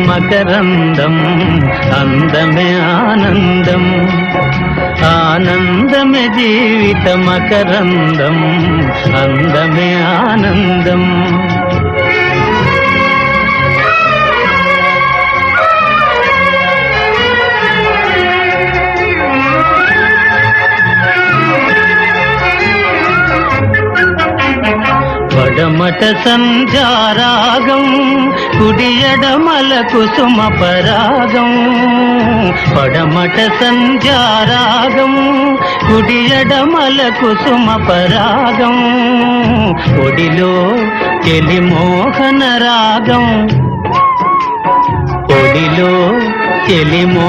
మకరందం అందమే ఆనందం ఆనందమే జీవిత మకరందం అందమే ఆనందం పడమట సంధ్యారాగం కుడియడమల కుసుమ పరాగం పడమట సంధ్యారాగం కుడియడమల కుసుమ పరాగం ఒడిలో చెలిమోహన రాగం ఒడిలో చెలిమో